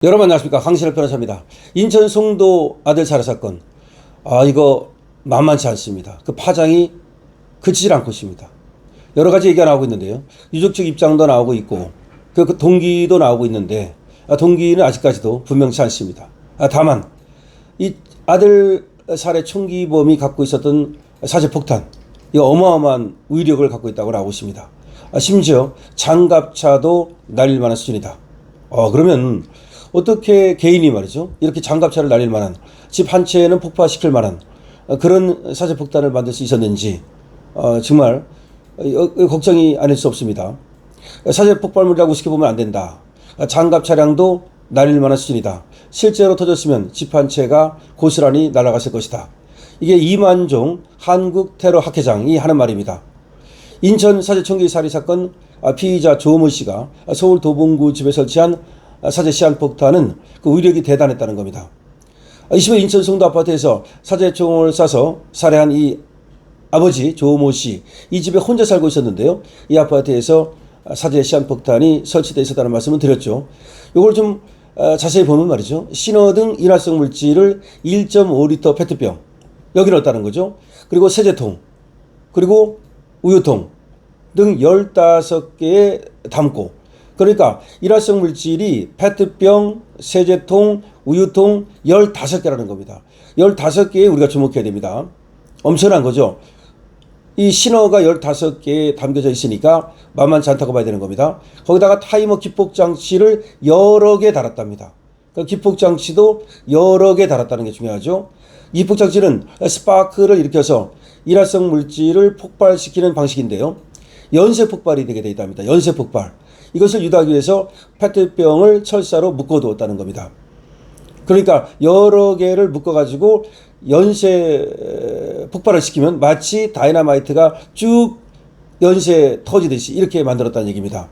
여러분 안녕하십니까, 강신업 변호사입니다. 인천 송도 아들 살해 사건, 이거 만만치 않습니다. 그 파장이 그치질 않고 있습니다. 여러 가지 얘기가 나오고 있는데요. 유족 측 입장도 나오고 있고 그 동기도 나오고 있는데, 동기는 아직까지도 분명치 않습니다. 다만 이 아들 살해 총기범이 갖고 있었던 사제폭탄, 이거 어마어마한 위력을 갖고 있다고 나오고 있습니다. 심지어 장갑차도 날릴 만한 수준이다. 그러면 어떻게 개인이 말이죠, 이렇게 장갑차를 날릴 만한, 집 한 채는 폭파시킬 만한 그런 사제폭탄을 만들 수 있었는지 정말 걱정이 아닐 수 없습니다. 사제폭발물이라고 우습게 보면 안 된다. 장갑 차량도 날릴 만한 수준이다. 실제로 터졌으면 집 한 채가 고스란히 날아갔을 것이다. 이게 이만종 한국 테러 학회장이 하는 말입니다. 인천 사제 총기 살인 사건 피의자 조모 씨가 서울 도봉구 집에 설치한 사제 시한폭탄은 그 위력이 대단했다는 겁니다. 20일 인천 송도 아파트에서 사제총을 쏴서 살해한 이 아버지 조모 씨, 이 집에 혼자 살고 있었는데요. 이 아파트에서 사제 시한폭탄이 설치되어 있었다는 말씀을 드렸죠. 이걸 좀 자세히 보면 말이죠, 신호등 인화성 물질을 1.5리터 페트병 여기 넣었다는 거죠. 그리고 세제통, 그리고 우유통 등 15개에 담고, 그러니까 일화성 물질이 페트병, 세제통, 우유통 15개라는 겁니다. 15개에 우리가 주목해야 됩니다. 엄청난 거죠. 이 신호가 15개에 담겨져 있으니까 만만치 않다고 봐야 되는 겁니다. 거기다가 타이머 기폭장치를 여러 개 달았답니다. 그 기폭장치도 여러 개 달았다는 게 중요하죠. 이 기폭장치는 스파크를 일으켜서 일화성 물질을 폭발시키는 방식인데요. 연쇄 폭발이 되게 되어 있답니다. 연쇄 폭발. 이것을 유도하기 위해서 페트병을 철사로 묶어두었다는 겁니다. 그러니까 여러 개를 묶어가지고 연쇄 폭발을 시키면 마치 다이너마이트가 쭉 연쇄 터지듯이 이렇게 만들었다는 얘기입니다.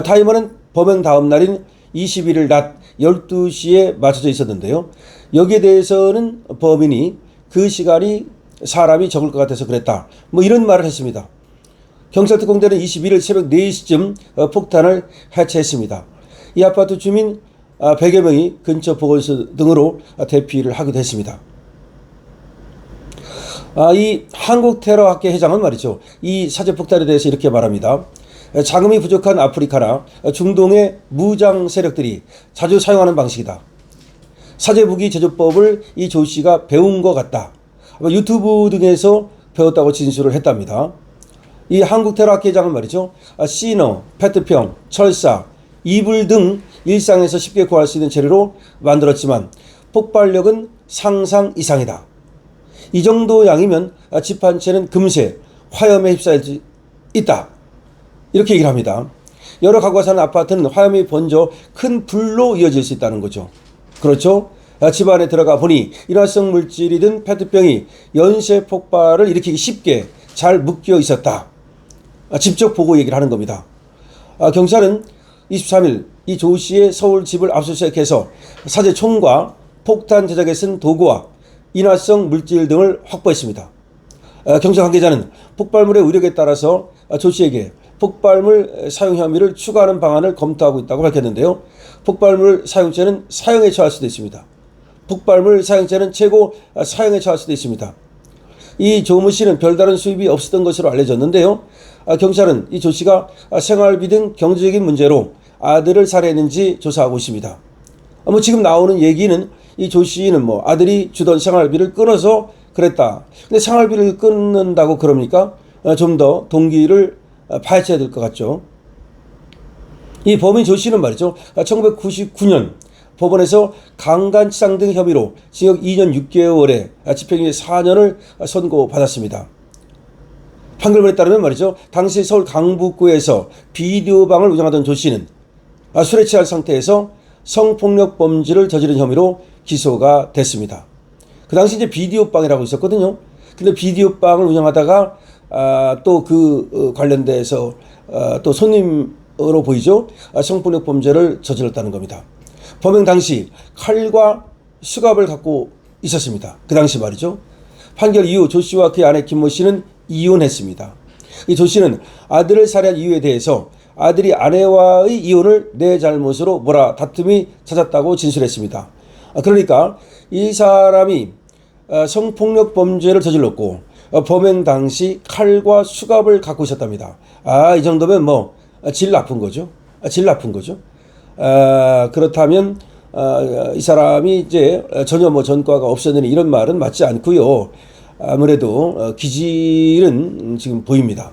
타이머는 범행 다음 날인 21일 낮 12시에 맞춰져 있었는데요. 여기에 대해서는 범인이 그 시간이 사람이 적을 것 같아서 그랬다, 뭐 이런 말을 했습니다. 경찰특공대는 21일 새벽 4시쯤 폭탄을 해체했습니다. 이 아파트 주민 100여 명이 근처 보건소 등으로 대피를 하기도 했습니다. 이 한국테러학회 회장은 말이죠, 이 사제폭탄에 대해서 이렇게 말합니다. 자금이 부족한 아프리카나 중동의 무장 세력들이 자주 사용하는 방식이다. 사제무기 제조법을 이 조 씨가 배운 것 같다. 유튜브 등에서 배웠다고 진술을 했답니다. 이 한국테러학회장은 말이죠, 시너, 페트병, 철사, 이불 등 일상에서 쉽게 구할 수 있는 재료로 만들었지만 폭발력은 상상 이상이다. 이 정도 양이면 집 한 채는 금세 화염에 휩싸일 수 있다. 이렇게 얘기를 합니다. 여러 가구가 사는 아파트는 화염이 번져 큰 불로 이어질 수 있다는 거죠. 그렇죠? 집 안에 들어가 보니 일화성 물질이 든 페트병이 연쇄 폭발을 일으키기 쉽게 잘 묶여 있었다. 직접 보고 얘기를 하는 겁니다. 경찰은 23일 이 조 씨의 서울 집을 압수수색해서 사제총과 폭탄 제작에 쓴 도구와 인화성 물질 등을 확보했습니다. 경찰 관계자는 폭발물의 위력에 따라서 조 씨에게 폭발물 사용 혐의를 추가하는 방안을 검토하고 있다고 밝혔는데요. 폭발물 사용죄는 사형에 처할 수도 있습니다. 폭발물 사용죄는 최고 사형에 처할 수도 있습니다. 이 조모 씨는 별다른 수입이 없었던 것으로 알려졌는데요. 경찰은 이 조 씨가 생활비 등 경제적인 문제로 아들을 살해했는지 조사하고 있습니다. 지금 나오는 얘기는 이 조 씨는 아들이 주던 생활비를 끊어서 그랬다. 근데 생활비를 끊는다고 그럽니까? 좀 더 동기를 파헤쳐야 될 것 같죠. 이 범인 조 씨는 말이죠, 1999년 법원에서 강간치상 등 혐의로 징역 2년 6개월에 집행유예 4년을 선고받았습니다. 판결문에 따르면 말이죠, 당시 서울 강북구에서 비디오방을 운영하던 조 씨는 술에 취한 상태에서 성폭력 범죄를 저지른 혐의로 기소가 됐습니다. 그 당시 이제 비디오방이라고 있었거든요. 근데 비디오방을 운영하다가 또 그 관련돼서 또 손님으로 보이죠, 성폭력 범죄를 저질렀다는 겁니다. 범행 당시 칼과 수갑을 갖고 있었습니다. 그 당시 말이죠. 판결 이후 조 씨와 그의 아내 김모 씨는 이혼했습니다. 이 조 씨는 아들을 살해한 이유에 대해서 아들이 아내와의 이혼을 내 잘못으로 뭐라 다툼이 찾았다고 진술했습니다. 그러니까 이 사람이 성폭력 범죄를 저질렀고 범행 당시 칼과 수갑을 갖고 있었답니다. 이 정도면 뭐 질 나쁜 거죠. 질 나쁜 거죠. 그렇다면 이 사람이 이제 전혀 뭐 전과가 없었느니 이런 말은 맞지 않고요. 아무래도 기질은 지금 보입니다.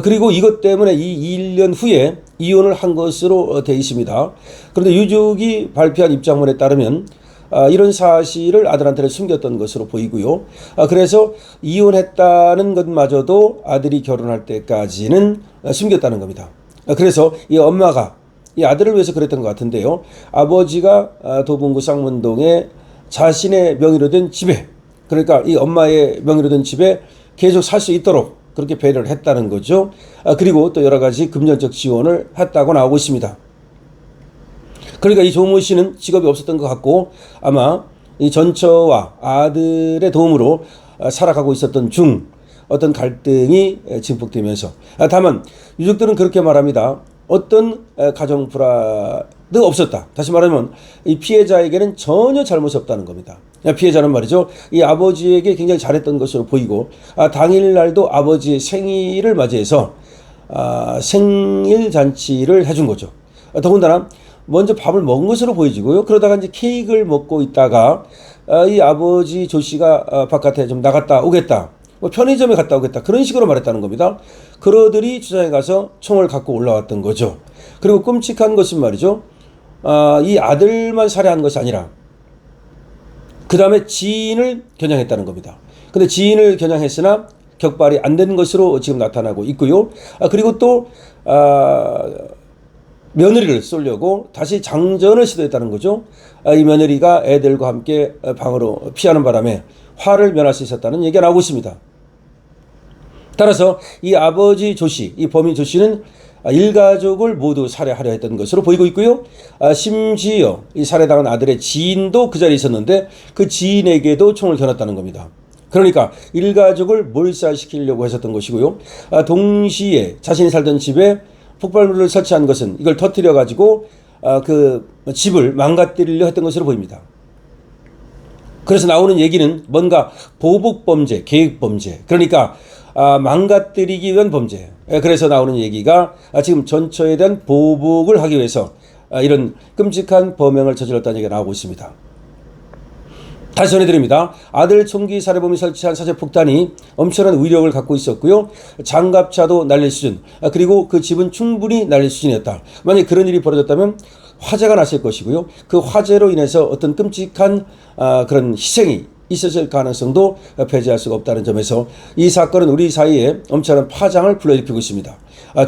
그리고 이것 때문에 이 1년 후에 이혼을 한 것으로 되어 있습니다. 그런데 유족이 발표한 입장문에 따르면 이런 사실을 아들한테는 숨겼던 것으로 보이고요. 그래서 이혼했다는 것마저도 아들이 결혼할 때까지는 숨겼다는 겁니다. 그래서 이 엄마가 이 아들을 위해서 그랬던 것 같은데요. 아버지가 도봉구 쌍문동에 자신의 명의로 된 집에, 그러니까 이 엄마의 명의로 된 집에 계속 살 수 있도록 그렇게 배려를 했다는 거죠. 그리고 또 여러 가지 금전적 지원을 했다고 나오고 있습니다. 그러니까 이 조모 씨는 직업이 없었던 것 같고 아마 이 전처와 아들의 도움으로 살아가고 있었던 중 어떤 갈등이 증폭되면서, 다만 유족들은 그렇게 말합니다. 어떤 가정 불화도 없었다. 다시 말하면 이 피해자에게는 전혀 잘못이 없다는 겁니다. 피해자는 말이죠, 이 아버지에게 굉장히 잘했던 것으로 보이고 당일날도 아버지의 생일을 맞이해서 생일 잔치를 해준 거죠. 더군다나 먼저 밥을 먹은 것으로 보여지고요. 그러다가 이제 케이크를 먹고 있다가 이 아버지 조 씨가 바깥에 좀 나갔다 오겠다, 뭐 편의점에 갔다 오겠다, 그런 식으로 말했다는 겁니다. 그러더니 주차장에 가서 총을 갖고 올라왔던 거죠. 그리고 끔찍한 것은 말이죠, 이 아들만 살해한 것이 아니라 그 다음에 지인을 겨냥했다는 겁니다. 근데 지인을 겨냥했으나 격발이 안 된 것으로 지금 나타나고 있고요. 그리고 또 며느리를 쏘려고 다시 장전을 시도했다는 거죠. 이 며느리가 애들과 함께 방으로 피하는 바람에 화를 면할 수 있었다는 얘기가 나오고 있습니다. 따라서 이 아버지 조 씨, 이 범인 조 씨는 일가족을 모두 살해하려 했던 것으로 보이고 있고요. 심지어 이 살해당한 아들의 지인도 그 자리에 있었는데 그 지인에게도 총을 겨눴다는 겁니다. 그러니까 일가족을 몰살시키려고 했었던 것이고요. 동시에 자신이 살던 집에 폭발물을 설치한 것은 이걸 터뜨려 가지고 그 집을 망가뜨리려 했던 것으로 보입니다. 그래서 나오는 얘기는 뭔가 보복범죄, 계획범죄, 그러니까 망가뜨리기 위한 범죄. 그래서 나오는 얘기가 지금 전처에 대한 보복을 하기 위해서 이런 끔찍한 범행을 저질렀다는 얘기가 나오고 있습니다. 다시 전해드립니다. 아들 총기 살해범이 설치한 사제폭탄이 엄청난 위력을 갖고 있었고요. 장갑차도 날릴 수준, 그리고 그 집은 충분히 날릴 수준이었다. 만약 그런 일이 벌어졌다면 화재가 났을 것이고요. 그 화재로 인해서 어떤 끔찍한 그런 희생이 있었을 가능성도 배제할 수가 없다는 점에서 이 사건은 우리 사이에 엄청난 파장을 불러일으키고 있습니다.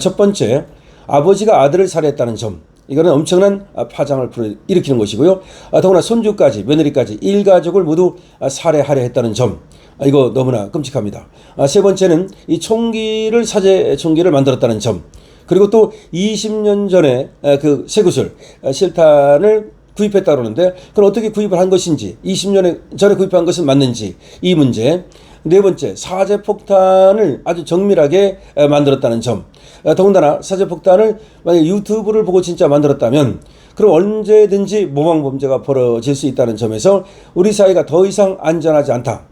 첫 번째, 아버지가 아들을 살해했다는 점, 이거는 엄청난 파장을 일으키는 것이고요. 더구나 손주까지, 며느리까지 일가족을 모두 살해하려 했다는 점, 이거 너무나 끔찍합니다. 세 번째는 이 총기를, 사제 총기를 만들었다는 점, 그리고 또 20년 전에 그 쇠구슬 실탄을 구입했다고 그러는데 그걸 어떻게 구입을 한 것인지, 20년 전에 구입한 것은 맞는지, 이 문제. 네 번째, 사제폭탄을 아주 정밀하게 만들었다는 점. 더군다나 사제폭탄을 만약 유튜브를 보고 진짜 만들었다면 그럼 언제든지 모방범죄가 벌어질 수 있다는 점에서 우리 사회가 더 이상 안전하지 않다.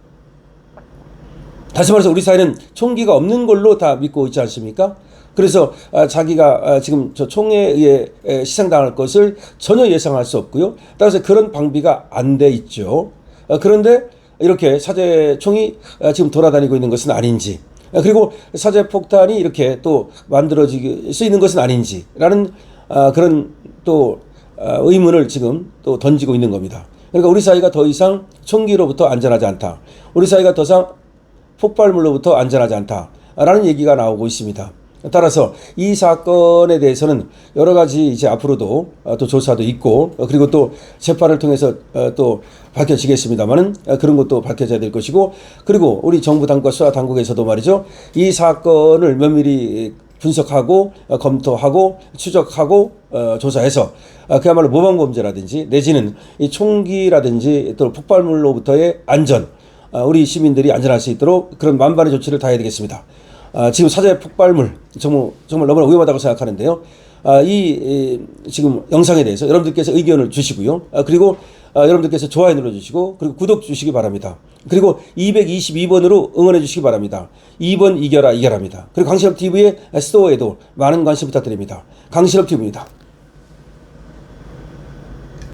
다시 말해서 우리 사회는 총기가 없는 걸로 다 믿고 있지 않습니까? 그래서 자기가 지금 저 총에 의해 희생당할 것을 전혀 예상할 수 없고요. 따라서 그런 방비가 안 돼 있죠. 그런데 이렇게 사제총이 지금 돌아다니고 있는 것은 아닌지, 그리고 사제폭탄이 이렇게 또 만들어질 수 있는 것은 아닌지라는 그런 또 의문을 지금 또 던지고 있는 겁니다. 그러니까 우리 사회가 더 이상 총기로부터 안전하지 않다. 우리 사회가 더 이상 폭발물로부터 안전하지 않다라는 얘기가 나오고 있습니다. 따라서 이 사건에 대해서는 여러 가지 이제 앞으로도 또 조사도 있고 그리고 또 재판을 통해서 또 밝혀지겠습니다만은 그런 것도 밝혀져야 될 것이고, 그리고 우리 정부 당국과 수사 당국에서도 말이죠, 이 사건을 면밀히 분석하고 검토하고 추적하고 조사해서 그야말로 모방범죄라든지 내지는 이 총기라든지 또 폭발물로부터의 안전, 우리 시민들이 안전할 수 있도록 그런 만반의 조치를 다해야 되겠습니다. 지금 사자의 폭발물 정말 너무나 위험하다고 생각하는데요. 지금 영상에 대해서 여러분들께서 의견을 주시고요. 그리고 여러분들께서 좋아요 눌러주시고 그리고 구독 주시기 바랍니다. 그리고 222번으로 응원해 주시기 바랍니다. 2번 이겨라 이겨라입니다. 그리고 강신업TV의 스토어에도 많은 관심 부탁드립니다. 강신업TV입니다.